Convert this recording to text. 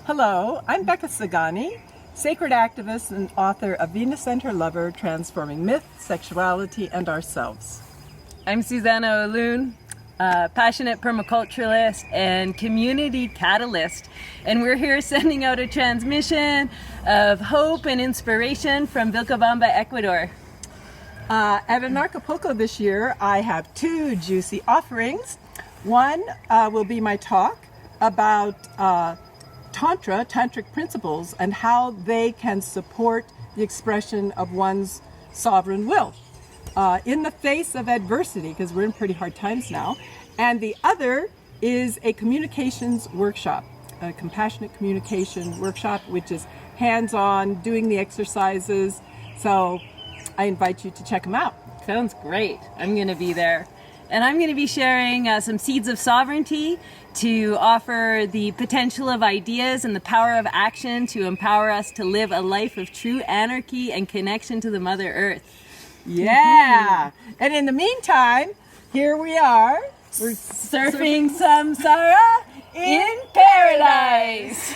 Hello, I'm Becca Sagani, sacred activist and author of Venus and Her Lover, Transforming Myth, Sexuality, and Ourselves. I'm Susanna O'Loon, passionate permaculturalist and community catalyst, and we're here sending out a transmission of hope and inspiration from Vilcabamba, Ecuador. At Anarchapulco this year, I have two juicy offerings. One will be my talk about tantric principles and how they can support the expression of one's sovereign will in the face of adversity, because we're in pretty hard times now. And the other is a communications workshop, a compassionate communication workshop, which is hands-on, doing the exercises. So I invite you to check them out. Sounds great. I'm going to be there. And I'm going to be sharing some seeds of sovereignty to offer the potential of ideas and the power of action to empower us to live a life of true anarchy and connection to the Mother Earth. Yeah. And in the meantime, here we are. We're surfing Samsara in paradise.